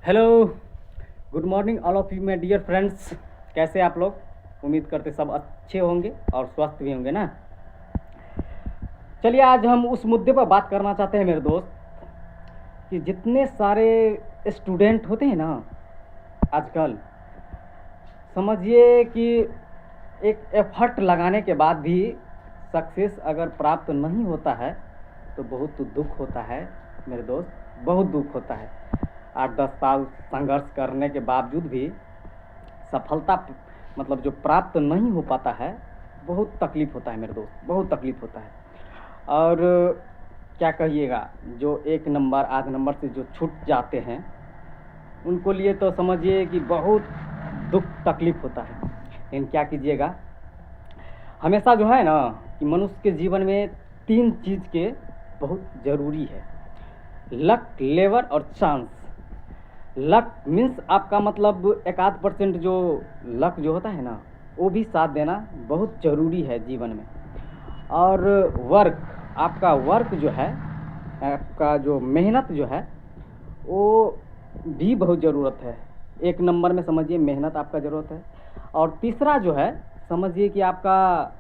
Hello, good morning all of you my dear friends. कैसे आप लोग? उम्मीद करते सब अच्छे होंगे और स्वस्थ भी होंगे ना। चलिए आज हम उस मुद्दे पर बात करना चाहते हैं मेरे दोस्त कि जितने सारे स्टूडेंट होते हैं ना आजकल, समझिए कि एक एफर्ट लगाने के बाद भी सक्सेस अगर प्राप्त नहीं होता है तो बहुत दुख होता है मेरे दोस्त, बहुत दुख होता है। 8-10 साल संघर्ष करने के बावजूद भी सफलता मतलब जो प्राप्त नहीं हो पाता है, बहुत तकलीफ़ होता है मेरे दोस्त, बहुत तकलीफ़ होता है। और क्या कहिएगा, जो एक नंबर आध नंबर से जो छूट जाते हैं उनको लिए तो समझिए कि बहुत दुख तकलीफ़ होता है। लेकिन क्या कीजिएगा, हमेशा जो है ना कि मनुष्य के जीवन में 3 चीज़ के बहुत ज़रूरी है: लक, लेबर और चांस। लक मीन्स आपका मतलब 1-8% जो लक जो होता है ना, वो भी साथ देना बहुत ज़रूरी है जीवन में। और वर्क, आपका वर्क जो है, आपका जो मेहनत जो है, वो भी बहुत ज़रूरत है। एक नंबर में समझिए मेहनत आपका ज़रूरत है। और तीसरा जो है समझिए कि आपका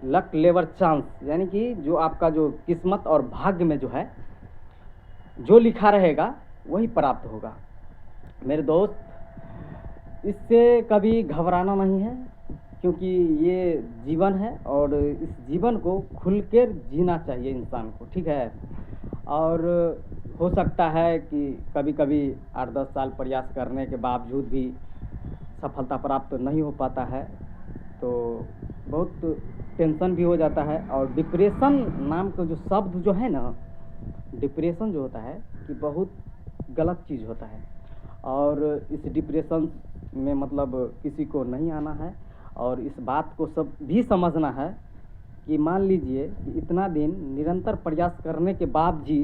लक, लेबर, चांस, यानी कि जो आपका जो किस्मत और भाग्य में जो है, जो लिखा रहेगा वही प्राप्त होगा मेरे दोस्त। इससे कभी घबराना नहीं है, क्योंकि ये जीवन है और इस जीवन को खुल कर जीना चाहिए इंसान को, ठीक है। और हो सकता है कि कभी कभी 8-10 साल प्रयास करने के बावजूद भी सफलता प्राप्त नहीं हो पाता है तो बहुत टेंशन भी हो जाता है। और डिप्रेशन नाम का जो शब्द जो है ना, डिप्रेशन जो होता है कि बहुत गलत चीज़ होता है। और इस डिप्रेशन में मतलब किसी को नहीं आना है। और इस बात को सब भी समझना है कि मान लीजिए कि इतना दिन निरंतर प्रयास करने के बाद भी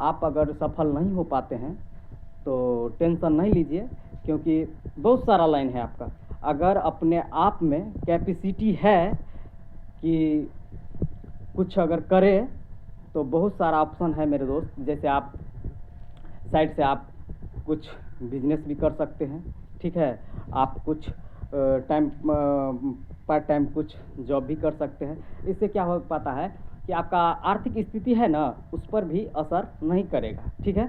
आप अगर सफल नहीं हो पाते हैं तो टेंशन नहीं लीजिए, क्योंकि बहुत सारा लाइन है आपका। अगर अपने आप में कैपेसिटी है कि कुछ अगर करें तो बहुत सारा ऑप्शन है मेरे दोस्त। जैसे आप साइड से आप कुछ बिजनेस भी कर सकते हैं, ठीक है। आप कुछ टाइम पार्ट टाइम कुछ जॉब भी कर सकते हैं। इससे क्या हो पाता है कि आपका आर्थिक स्थिति है ना, उस पर भी असर नहीं करेगा, ठीक है।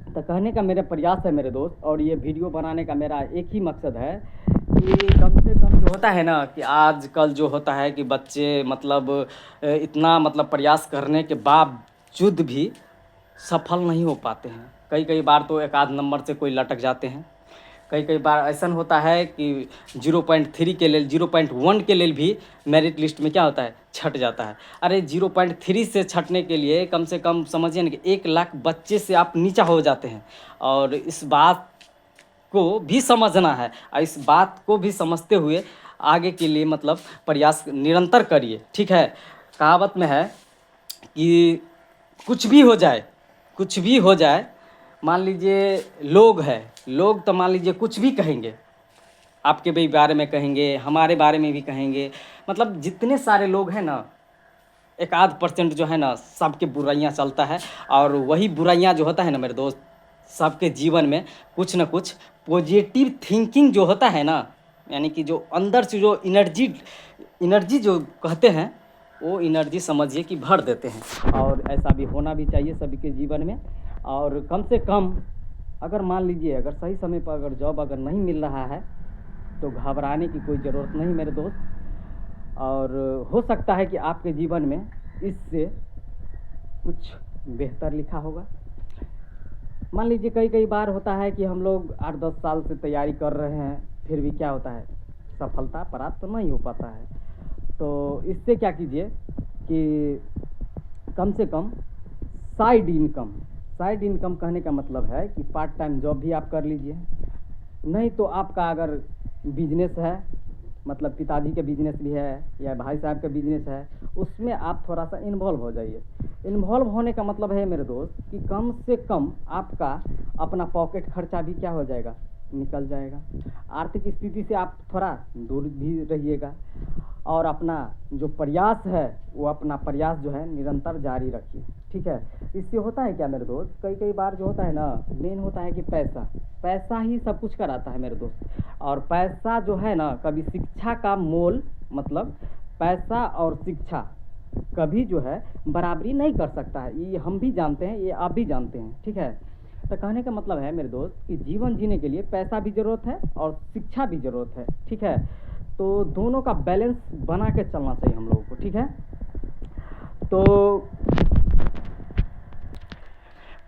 तो कहने का मेरा प्रयास है मेरे दोस्त, और ये वीडियो बनाने का मेरा एक ही मकसद है कि कम से कम जो होता है ना कि आजकल जो होता है कि बच्चे मतलब इतना मतलब प्रयास करने के बावजूद भी सफल नहीं हो पाते हैं। कई कई बार तो एक आध नंबर से कोई लटक जाते हैं। कई कई बार ऐसा होता है कि 0.3 के लेल, 0.1 के लेल भी मेरिट लिस्ट में क्या होता है, छट जाता है। अरे 0.3 से छटने के लिए कम से कम समझिए ना कि 1 लाख बच्चे से आप नीचा हो जाते हैं। और इस बात को भी समझना है, और इस बात को भी समझते हुए आगे के लिए मतलब प्रयास निरंतर करिए, ठीक है। कहावत में है कि कुछ भी हो जाए, कुछ भी हो जाए, मान लीजिए लोग है, लोग तो मान लीजिए कुछ भी कहेंगे, आपके भी बारे में कहेंगे, हमारे बारे में भी कहेंगे। मतलब जितने सारे लोग हैं ना, 1-8% जो है ना, सबके बुराइयां चलता है। और वही बुराइयां जो होता है ना मेरे दोस्त, सबके जीवन में कुछ ना कुछ पॉजिटिव थिंकिंग जो होता है ना, यानी कि जो अंदर से जो एनर्जी एनर्जी जो कहते हैं, वो एनर्जी समझिए कि भर देते हैं। और ऐसा भी होना भी चाहिए सभी के जीवन में। और कम से कम अगर मान लीजिए अगर सही समय पर अगर जॉब अगर नहीं मिल रहा है तो घबराने की कोई ज़रूरत नहीं मेरे दोस्त। और हो सकता है कि आपके जीवन में इससे कुछ बेहतर लिखा होगा। मान लीजिए कई कई बार होता है कि हम लोग 8-10 साल से तैयारी कर रहे हैं, फिर भी क्या होता है, सफलता प्राप्त नहीं हो पाता है। तो इससे क्या कीजिए कि कम से कम साइड इनकम, साइड इनकम कहने का मतलब है कि पार्ट टाइम जॉब भी आप कर लीजिए। नहीं तो आपका अगर बिजनेस है, मतलब पिताजी के बिजनेस भी है या भाई साहब का बिजनेस है, उसमें आप थोड़ा सा इन्वॉल्व हो जाइए। इन्वॉल्व होने का मतलब है मेरे दोस्त कि कम से कम आपका अपना पॉकेट खर्चा भी क्या हो जाएगा, निकल जाएगा। आर्थिक स्थिति से आप थोड़ा दूर भी रहिएगा। और अपना जो प्रयास है वो अपना प्रयास जो है निरंतर जारी रखिए, ठीक है। इससे होता है क्या मेरे दोस्त, कई कई बार जो होता है ना, मेन होता है कि पैसा पैसा ही सब कुछ कराता है मेरे दोस्त। और पैसा जो है ना, कभी शिक्षा का मोल मतलब पैसा और शिक्षा कभी जो है बराबरी नहीं कर सकता है, ये हम भी जानते हैं, ये आप भी जानते हैं, ठीक है। तो कहने का मतलब है मेरे दोस्त कि जीवन जीने के लिए पैसा भी ज़रूरत है और शिक्षा भी ज़रूरत है, ठीक है। तो दोनों का बैलेंस बना के चलना चाहिए हम लोगों को, ठीक है। तो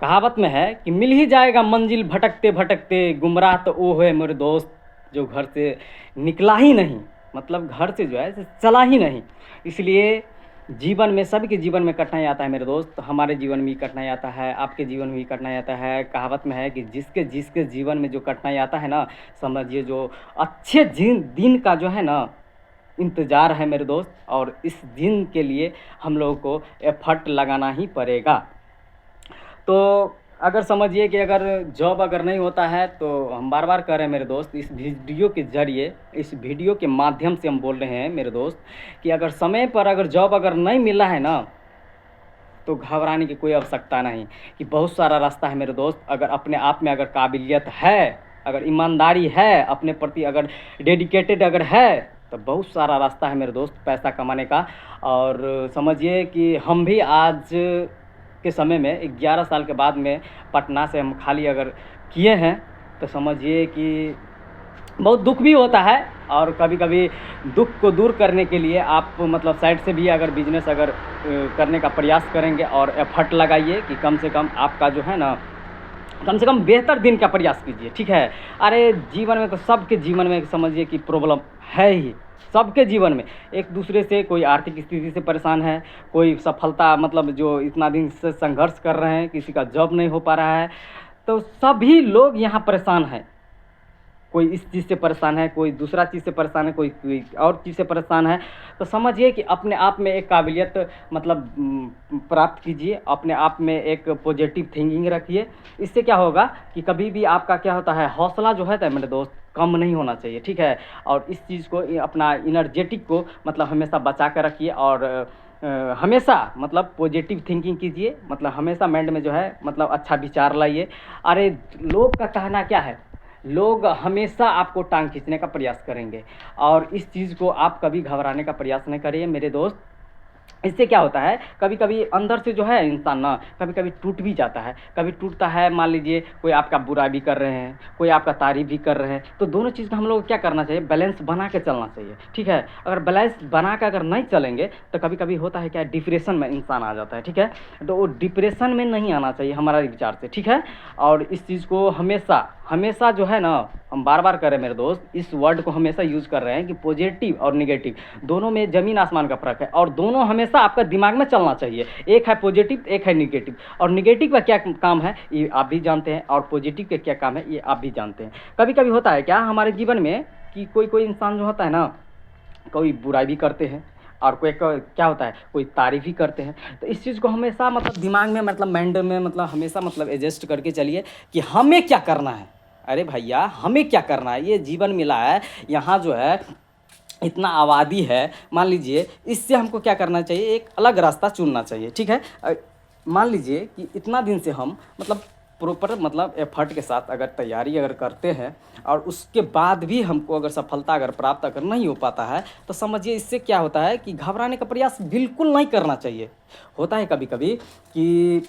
कहावत में है कि मिल ही जाएगा मंजिल भटकते भटकते, गुमराह तो वो है मेरे दोस्त जो घर से निकला ही नहीं, मतलब घर से जो है चला ही नहीं। इसलिए जीवन में, सभी के जीवन में कठिनाई आता है मेरे दोस्त, हमारे जीवन में भी कठिनाई आता है, आपके जीवन में भी कठिनाई आता है। कहावत में है कि जिसके जिसके जीवन में जो कठिनाई आता है ना, समझिए जो अच्छे दिन का जो है ना इंतज़ार है मेरे दोस्त, और इस दिन के लिए हम लोगों को एफर्ट लगाना ही पड़ेगा। तो अगर समझिए कि अगर जॉब अगर नहीं होता है, तो हम बार बार कह रहे हैं मेरे दोस्त, इस वीडियो के ज़रिए, इस वीडियो के माध्यम से हम बोल रहे हैं मेरे दोस्त कि अगर समय पर अगर जॉब अगर नहीं मिला है ना, तो घबराने की कोई आवश्यकता नहीं, कि बहुत सारा रास्ता है मेरे दोस्त। अगर अपने आप में अगर काबिलियत है, अगर ईमानदारी है, अपने प्रति अगर डेडिकेटेड अगर है, तो बहुत सारा रास्ता है मेरे दोस्त पैसा कमाने का। और समझिए कि हम भी आज के समय में 11 साल के बाद में पटना से हम खाली अगर किए हैं, तो समझिए कि बहुत दुख भी होता है। और कभी कभी दुख को दूर करने के लिए आप मतलब साइड से भी अगर बिजनेस अगर करने का प्रयास करेंगे और एफर्ट लगाइए कि कम से कम आपका जो है ना, कम से कम बेहतर दिन का प्रयास कीजिए, ठीक है। अरे जीवन में तो सबके जीवन में समझिए कि प्रॉब्लम है ही, सबके जीवन में एक दूसरे से, कोई आर्थिक स्थिति से परेशान है, कोई सफलता मतलब जो इतना दिन से संघर्ष कर रहे हैं, किसी का जॉब नहीं हो पा रहा है, तो सभी लोग यहाँ परेशान हैं। कोई इस चीज़ से परेशान है, कोई दूसरा चीज़ से परेशान है, कोई और चीज़ से परेशान है। तो समझिए कि अपने आप में एक काबिलियत मतलब प्राप्त कीजिए, अपने आप में एक पॉजिटिव थिंकिंग रखिए। इससे क्या होगा कि कभी भी आपका क्या होता है, हौसला जो है तो मेरे दोस्त कम नहीं होना चाहिए, ठीक है। और इस चीज़ को अपना इनर्जेटिक को मतलब हमेशा बचा कर रखिए, और हमेशा मतलब पॉजिटिव थिंकिंग कीजिए, मतलब हमेशा माइंड में जो है मतलब अच्छा विचार लाइए। अरे लोग का कहना क्या है, लोग हमेशा आपको टांग खींचने का प्रयास करेंगे, और इस चीज़ को आप कभी घबराने का प्रयास नहीं करिए मेरे दोस्त। इससे क्या होता है, कभी कभी अंदर से जो है इंसान ना कभी कभी टूट भी जाता है, कभी टूटता है। मान लीजिए कोई आपका बुरा भी कर रहे हैं, कोई आपका तारीफ भी कर रहे हैं, तो दोनों चीज़ का हम लोग क्या करना चाहिए, बैलेंस बना के चलना चाहिए, ठीक है। अगर बैलेंस बना के अगर नहीं चलेंगे, तो कभी कभी होता है क्या, डिप्रेशन में इंसान आ जाता है, ठीक है। तो वो डिप्रेशन में नहीं आना चाहिए हमारा विचार से, ठीक है। और इस चीज़ को हमेशा हमेशा जो है ना, हम बार बार करें मेरे दोस्त, इस वर्ड को हमेशा यूज़ कर रहे हैं कि पॉजिटिव और निगेटिव दोनों में ज़मीन आसमान का फ़र्क है, और दोनों हमेशा आपका दिमाग में चलना चाहिए। एक है पॉजिटिव, एक है निगेटिव, और निगेटिव का क्या काम है ये आप भी जानते हैं, और पॉजिटिव का क्या काम है ये आप भी जानते हैं। कभी कभी होता है क्या हमारे जीवन में कि कोई कोई इंसान जो होता है ना, कोई बुराई भी करते हैं, और कोई क्या होता है, कोई तारीफ़ ही करते हैं। तो इस चीज़ को हमेशा मतलब दिमाग में मतलब माइंड में मतलब हमेशा मतलब एडजस्ट करके चलिए कि हमें क्या करना है। अरे भैया हमें क्या करना है, ये जीवन मिला है, यहाँ जो है इतना आबादी है, मान लीजिए इससे हमको क्या करना चाहिए, एक अलग रास्ता चुनना चाहिए, ठीक है। मान लीजिए कि इतना दिन से हम मतलब प्रॉपर मतलब एफर्ट के साथ अगर तैयारी अगर करते हैं, और उसके बाद भी हमको अगर सफलता अगर प्राप्त अगर नहीं हो पाता है, तो समझिए इससे क्या होता है कि घबराने का प्रयास बिल्कुल नहीं करना चाहिए। होता है कभी कभी कि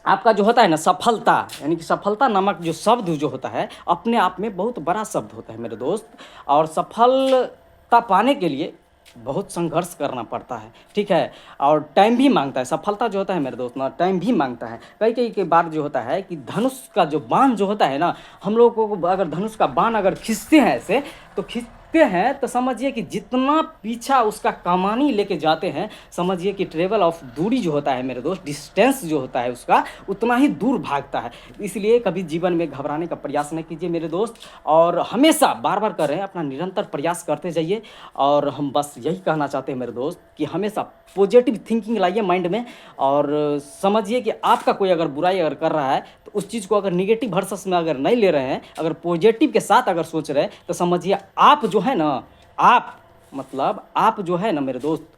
आपका जो होता है ना सफलता, यानी कि सफलता नामक जो शब्द जो होता है अपने आप में बहुत बड़ा शब्द होता है मेरे दोस्त, और सफलता पाने के लिए बहुत संघर्ष करना पड़ता है, ठीक है। और टाइम भी मांगता है, सफलता जो होता है मेरे दोस्त ना टाइम भी मांगता है। कई कई के बार जो होता है कि धनुष का जो बाण जो होता है ना, हम लोगों को अगर धनुष का बाण अगर खींचते हैं ऐसे, तो खींचते हैं तो समझिए कि जितना पीछा उसका कमानी लेके जाते हैं, समझिए कि ट्रेवल ऑफ दूरी जो होता है मेरे दोस्त, डिस्टेंस जो होता है उसका उतना ही दूर भागता है। इसलिए कभी जीवन में घबराने का प्रयास नहीं कीजिए मेरे दोस्त, और हमेशा बार बार कर रहे हैं अपना निरंतर प्रयास करते जाइए। और हम बस यही कहना चाहते हैं मेरे दोस्त कि हमेशा पॉजिटिव थिंकिंग लाइए माइंड में, और समझिए कि आपका कोई अगर बुराई अगर कर रहा है, तो उस चीज़ को अगर निगेटिव वर्सेस में अगर नहीं ले रहे हैं, अगर पॉजिटिव के साथ अगर सोच रहे हैं, तो समझिए आप जो है ना, आप मतलब आप जो है ना मेरे दोस्त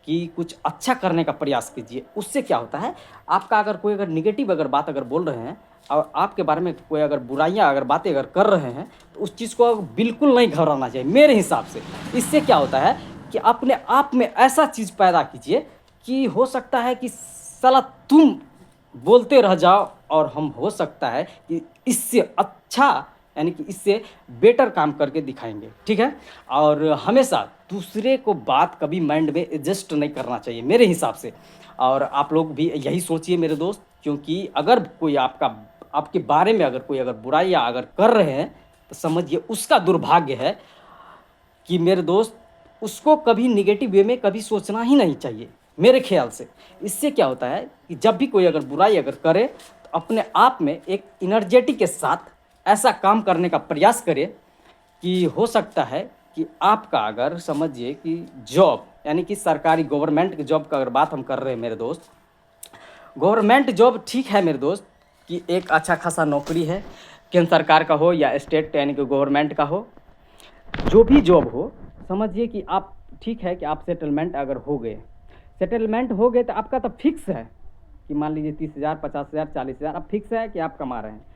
कि कुछ अच्छा करने का प्रयास कीजिए। उससे क्या होता है, आपका अगर कोई अगर निगेटिव अगर बात अगर बोल रहे हैं और आपके बारे में कोई अगर बुराइयाँ अगर बातें अगर कर रहे हैं, तो उस चीज़ को बिल्कुल नहीं घबराना चाहिए मेरे हिसाब से। इससे क्या होता है कि अपने आप में ऐसा चीज़ पैदा कीजिए कि हो सकता है कि साला तुम बोलते रह जाओ और हम हो सकता है कि इससे अच्छा यानी कि इससे बेटर काम करके दिखाएंगे, ठीक है। और हमेशा दूसरे को बात कभी माइंड में एडजस्ट नहीं करना चाहिए मेरे हिसाब से। और आप लोग भी यही सोचिए मेरे दोस्त, क्योंकि अगर कोई आपके बारे में अगर कोई अगर बुराइयाँ अगर कर रहे हैं तो समझिए उसका दुर्भाग्य है कि मेरे दोस्त उसको कभी निगेटिव वे में कभी सोचना ही नहीं चाहिए मेरे ख्याल से। इससे क्या होता है कि जब भी कोई अगर बुराई अगर करे तो अपने आप में एक एनर्जेटिक के साथ ऐसा काम करने का प्रयास करे कि हो सकता है कि आपका अगर समझिए कि जॉब यानी कि सरकारी गवर्नमेंट की जॉब का अगर बात हम कर रहे हैं मेरे दोस्त, गवर्नमेंट जॉब ठीक है मेरे दोस्त कि एक अच्छा खासा नौकरी है, केंद्र सरकार का हो या स्टेट यानी कि गवर्नमेंट का हो, जो भी जॉब हो, समझिए कि आप ठीक है कि आप सेटलमेंट अगर हो गए, सेटलमेंट हो गए तो आपका तो फिक्स है कि मान लीजिए 30,000 50,000 40,000 अब फिक्स है कि आप कमा रहे हैं।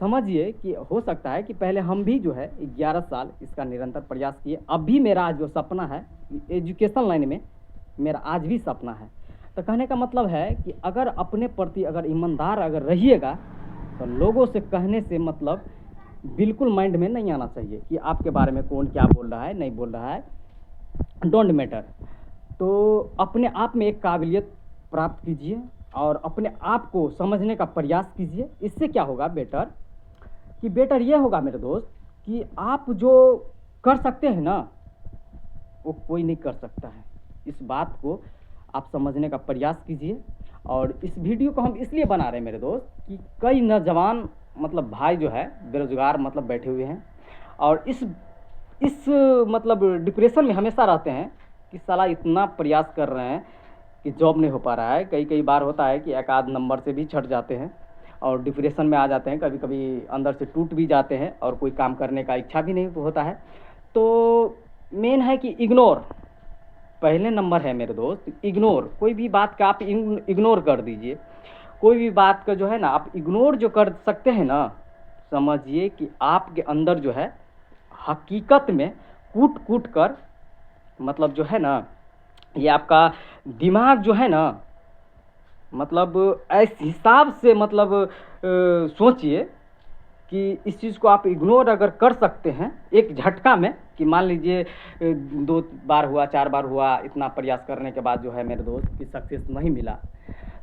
समझिए कि हो सकता है कि पहले हम भी जो है 11 साल इसका निरंतर प्रयास किए। अब भी मेरा आज जो सपना है एजुकेशन लाइन में, मेरा आज भी सपना है। तो कहने का मतलब है कि अगर अपने प्रति अगर ईमानदार अगर रहिएगा तो लोगों से कहने से मतलब बिल्कुल माइंड में नहीं आना चाहिए कि आपके बारे में कौन क्या बोल रहा है नहीं बोल रहा है, डोंट मैटर। तो अपने आप में एक काबिलियत प्राप्त कीजिए और अपने आप को समझने का प्रयास कीजिए। इससे क्या होगा बेटर ये होगा मेरे दोस्त कि आप जो कर सकते हैं ना वो कोई नहीं कर सकता है। इस बात को आप समझने का प्रयास कीजिए। और इस वीडियो को हम इसलिए बना रहे हैं मेरे दोस्त कि कई नौजवान मतलब भाई जो है बेरोजगार मतलब बैठे हुए हैं और इस मतलब डिप्रेशन में हमेशा रहते हैं कि साला इतना प्रयास कर रहे हैं कि जॉब नहीं हो पा रहा है। कई बार होता है कि एक आध नंबर से भी छट जाते हैं और डिप्रेशन में आ जाते हैं, कभी कभी अंदर से टूट भी जाते हैं और कोई काम करने का इच्छा भी नहीं होता है। तो मेन है कि इग्नोर पहले नंबर है मेरे दोस्त। इग्नोर कोई भी बात का आप इग्नोर कर दीजिए। कोई भी बात का जो है ना आप इग्नोर जो कर सकते हैं ना, समझिए कि आपके अंदर जो है हकीकत में कूट कूट कर मतलब जो है ना ये आपका दिमाग जो है ना मतलब इस हिसाब से मतलब सोचिए कि इस चीज़ को आप इग्नोर अगर कर सकते हैं एक झटका में कि मान लीजिए 2 बार हुआ 4 बार हुआ, इतना प्रयास करने के बाद जो है मेरे दोस्त कि सक्सेस नहीं मिला,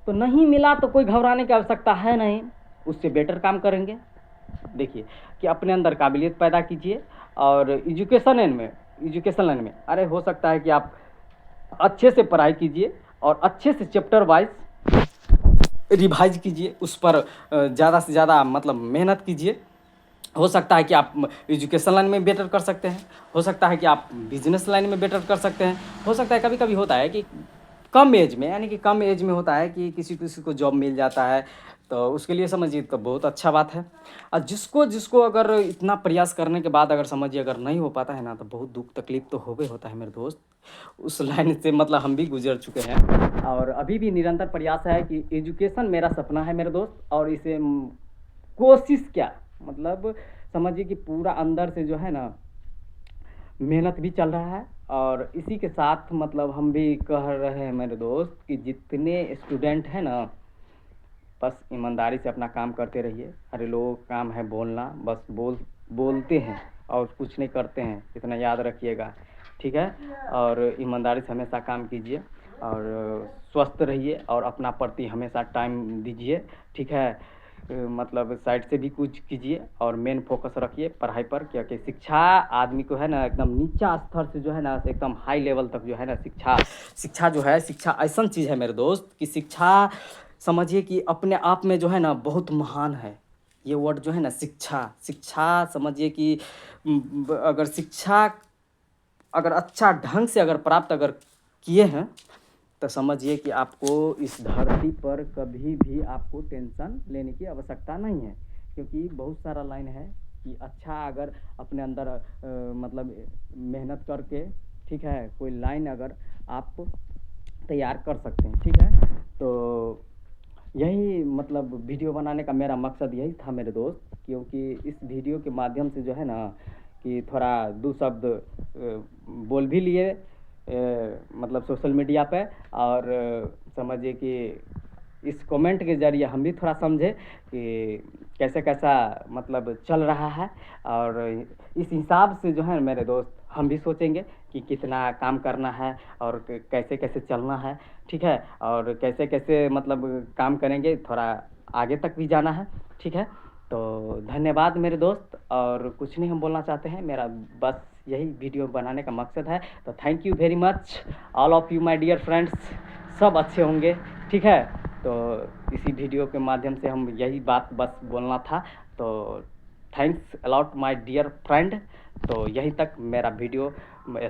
तो नहीं मिला तो कोई घबराने की आवश्यकता है नहीं, उससे बेटर काम करेंगे। देखिए कि अपने अंदर काबिलियत पैदा कीजिए और एजुकेशन लाइन में अरे हो सकता है कि आप अच्छे से पढ़ाई कीजिए और अच्छे से चैप्टर वाइज रिवाइज कीजिए, उस पर ज़्यादा से ज़्यादा मतलब मेहनत कीजिए। हो सकता है कि आप एजुकेशन लाइन में बेटर कर सकते हैं, हो सकता है कि आप बिजनेस लाइन में बेटर कर सकते हैं, हो सकता है कभी कभी होता है कि कम एज में यानी कि कम एज में होता है कि किसी किसी को जॉब मिल जाता है, तो उसके लिए समझिए तो बहुत अच्छा बात है। और जिसको जिसको अगर इतना प्रयास करने के बाद अगर समझिए अगर नहीं हो पाता है ना तो बहुत दुख तकलीफ तो हो गए होता है मेरे दोस्त। उस लाइन से मतलब हम भी गुजर चुके हैं और अभी भी निरंतर प्रयास है कि एजुकेशन मेरा सपना है मेरे दोस्त। और इसे कोशिश क्या मतलब समझिए कि पूरा अंदर से जो है ना मेहनत भी चल रहा है। और इसी के साथ मतलब हम भी कह रहे हैं मेरे दोस्त कि जितने स्टूडेंट हैं ना बस ईमानदारी से अपना काम करते रहिए। अरे लोगों का काम है बोलना, बस बोलते हैं और कुछ नहीं करते हैं, इतना याद रखिएगा, ठीक है। और ईमानदारी से हमेशा काम कीजिए और स्वस्थ रहिए और अपना प्रति हमेशा टाइम दीजिए, ठीक है। मतलब साइड से भी कुछ कीजिए और मेन फोकस रखिए पढ़ाई पर, क्योंकि शिक्षा आदमी को है ना एकदम नीचा स्तर से जो है ना एकदम हाई लेवल तक जो है ना शिक्षा जो है शिक्षा ऐसा चीज़ है मेरे दोस्त कि शिक्षा समझिए कि अपने आप में जो है ना बहुत महान है। ये वर्ड जो है ना शिक्षा समझिए कि अगर शिक्षा अगर अच्छा ढंग से अगर प्राप्त अगर किए हैं तो समझिए कि आपको इस धरती पर कभी भी आपको टेंशन लेने की आवश्यकता नहीं है। क्योंकि बहुत सारा लाइन है कि अच्छा अगर अपने अंदर मतलब मेहनत करके ठीक है, कोई लाइन अगर आप तैयार कर सकते हैं, ठीक है। तो यही मतलब वीडियो बनाने का मेरा मकसद यही था मेरे दोस्त, क्योंकि इस वीडियो के माध्यम से जो है ना कि थोड़ा दो शब्द बोल भी लिए मतलब सोशल मीडिया पे, और समझिए कि इस कमेंट के ज़रिए हम भी थोड़ा समझे कि कैसे कैसा मतलब चल रहा है, और इस हिसाब से जो है मेरे दोस्त हम भी सोचेंगे कि कितना काम करना है और कैसे कैसे चलना है, ठीक है, और कैसे कैसे मतलब काम करेंगे, थोड़ा आगे तक भी जाना है, ठीक है। तो धन्यवाद मेरे दोस्त, और कुछ नहीं हम बोलना चाहते हैं, मेरा बस यही वीडियो बनाने का मकसद है। तो thank you very much all of you my dear friends, सब अच्छे होंगे, ठीक है। तो इसी वीडियो के माध्यम से हम यही बात बस बोलना था। तो thanks a lot my dear friend. तो यहीं तक मेरा वीडियो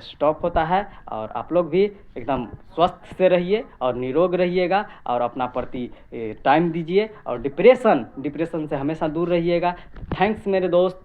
स्टॉप होता है, और आप लोग भी एकदम स्वस्थ से रहिए और निरोग रहिएगा, और अपना प्रति टाइम दीजिए, और डिप्रेशन से हमेशा दूर रहिएगा। थैंक्स मेरे दोस्त।